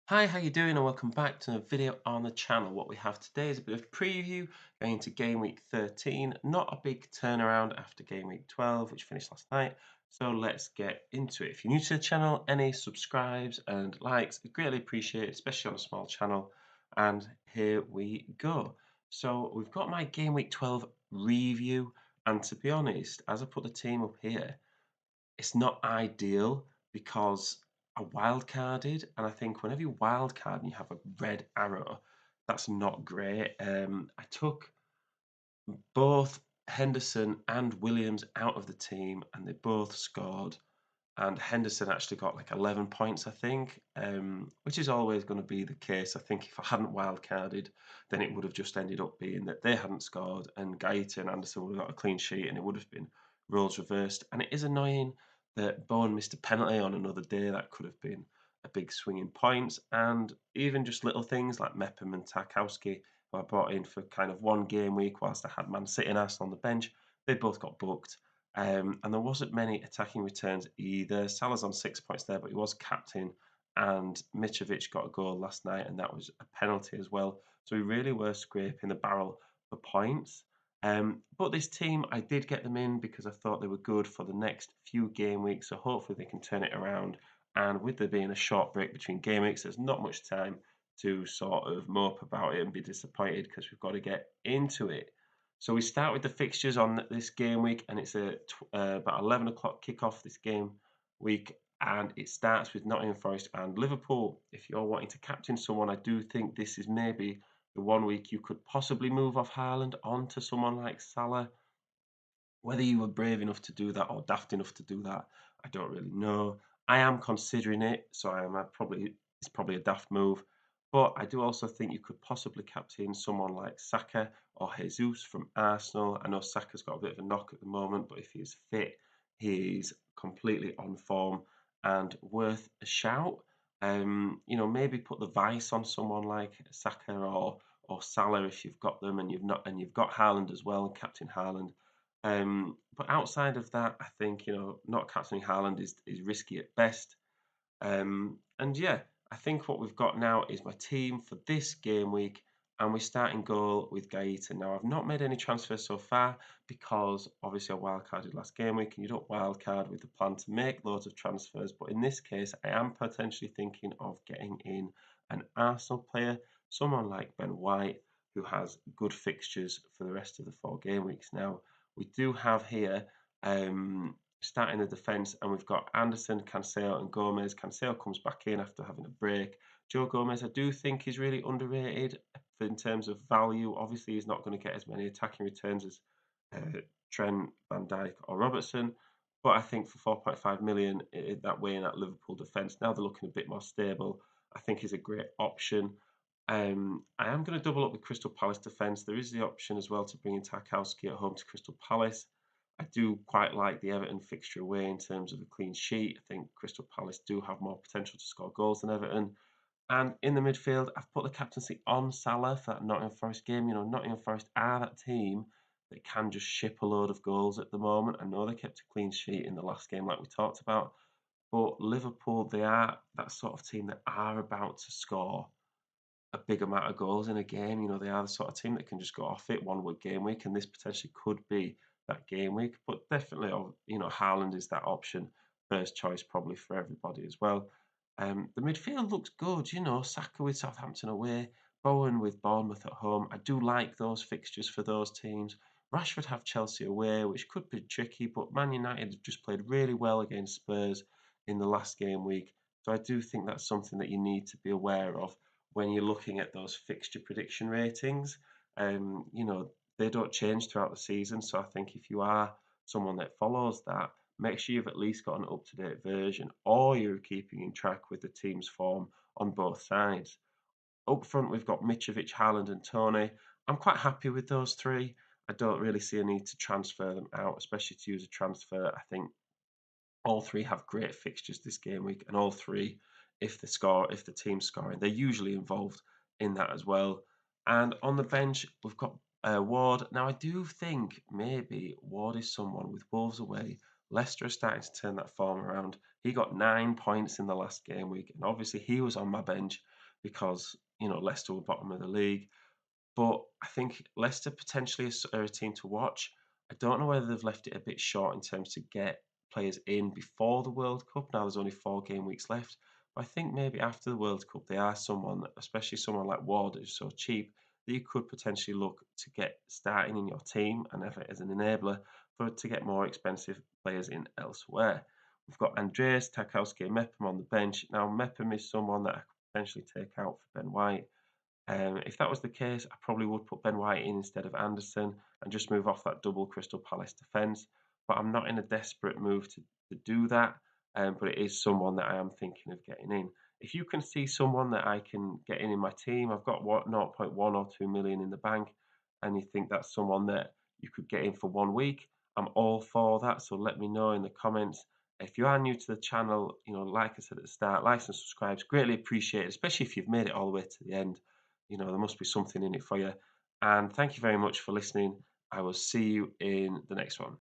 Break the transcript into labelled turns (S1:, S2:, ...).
S1: Hi, how you doing? And welcome back to a video on the channel. What we have today is a bit of preview going into game week 13. Not a big turnaround after game week 12, which finished last night. So let's get into it. If you're new to the channel, any subscribes and likes, I greatly appreciate it, especially on a small channel. And here we go. So we've got my game week 12 review. And to be honest, as I put the team up here, it's not ideal because I wildcarded, and I think whenever you wildcard and you have a red arrow, that's not great. I took both Henderson and Williams out of the team, and they both scored. And Henderson actually got like 11 points, I think, which is always going to be the case. I think if I hadn't wildcarded, then it would have just ended up being that they hadn't scored and Gaeta and Anderson would have got a clean sheet and it would have been roles reversed. And it is annoying that Bowen missed a penalty on another day. That could have been a big swing in points. And even just little things like Mepham and Tarkowski, who I brought in for kind of one game week whilst I had Man City and Arsenal on the bench, they both got booked. And there wasn't many attacking returns either. Salah's on 6 points there, but he was captain. And Mitrovic got a goal last night, and that was a penalty as well. So we really were scraping the barrel for points. But this team, I did get them in because I thought they were good for the next few game weeks. So hopefully they can turn it around. And with there being a short break between game weeks, there's not much time to sort of mope about it and be disappointed because we've got to get into it. So we start with the fixtures on this game week, and it's about 11 o'clock kickoff this game week, and it starts with Nottingham Forest and Liverpool. If you're wanting to captain someone, I do think this is maybe the one week you could possibly move off Haaland onto someone like Salah. Whether you were brave enough to do that or daft enough to do that, I don't really know. I am considering it, so I am probably it's probably a daft move. But I do also think you could possibly captain someone like Saka or Jesus from Arsenal. I know Saka's got a bit of a knock at the moment, but if he's fit, he's completely on form and worth a shout. Maybe put the vice on someone like Saka or Salah if you've got them and you've got Haaland as well, Captain Haaland. But outside of that, I think, not captaining Haaland is risky at best. And yeah, I think what we've got now is my team for this game week, and we start in goal with Gaeta. Now, I've not made any transfers so far because obviously I wildcarded last game week, and you don't wildcard with the plan to make loads of transfers. But in this case, I am potentially thinking of getting in an Arsenal player, someone like Ben White, who has good fixtures for the rest of the 4 game weeks. Now, we do have here starting the defence, and we've got Anderson, Cancelo, and Gomez. Cancelo comes back in after having a break. Joe Gomez, I do think, is really underrated in terms of value. Obviously, he's not going to get as many attacking returns as Trent, Van Dijk, or Robertson. But I think for 4.5 million, that way in that Liverpool defence, now they're looking a bit more stable. I think is a great option. I am going to double up with Crystal Palace defence. There is the option as well to bring in Tarkowski at home to Crystal Palace. I do quite like the Everton fixture away in terms of a clean sheet. I think Crystal Palace do have more potential to score goals than Everton. And in the midfield, I've put the captaincy on Salah for that Nottingham Forest game. Nottingham Forest are that team that can just ship a load of goals at the moment. I know they kept a clean sheet in the last game, like we talked about, but Liverpool, they are that sort of team that are about to score a big amount of goals in a game. They are the sort of team that can just go off it one week game week, and this potentially could be that game week. But definitely, Haaland is that option, first choice probably for everybody as well. The midfield looks good. Saka with Southampton away, Bowen with Bournemouth at home. I do like those fixtures for those teams. Rashford have Chelsea away, which could be tricky, but Man United have just played really well against Spurs in the last game week. So I do think that's something that you need to be aware of when you're looking at those fixture prediction ratings. They don't change throughout the season. So I think if you are someone that follows that, make sure you've at least got an up to date version or you're keeping in track with the team's form on both sides. Up front, we've got Mitrovic, Haaland, and Tony. I'm quite happy with those three. I don't really see a need to transfer them out, especially to use a transfer. I think all three have great fixtures this game week, and all three, if the team's scoring, they're usually involved in that as well. And on the bench, we've got Ward. Now, I do think maybe Ward is someone with Wolves away. Leicester are starting to turn that form around. He got 9 points in the last game week, and obviously he was on my bench because, Leicester were bottom of the league. But I think Leicester potentially are a team to watch. I don't know whether they've left it a bit short in terms to get players in before the World Cup. Now there's only 4 game weeks left. But I think maybe after the World Cup, they are someone, especially someone like Ward, who's so cheap, that you could potentially look to get starting in your team and have it as an enabler to get more expensive players in elsewhere. We've got Andreas, Tarkowski, and Mepham on the bench. Now, Mepham is someone that I could potentially take out for Ben White. If that was the case, I probably would put Ben White in instead of Anderson and just move off that double Crystal Palace defence. But I'm not in a desperate move to do that. But it is someone that I am thinking of getting in. If you can see someone that I can get in my team, I've got what 0.1 or 2 million in the bank, and you think that's someone that you could get in for 1 week, I'm all for that. So let me know in the comments. If you are new to the channel, like I said at the start, likes and subscribes, greatly appreciated, especially if you've made it all the way to the end. There must be something in it for you. And thank you very much for listening. I will see you in the next one.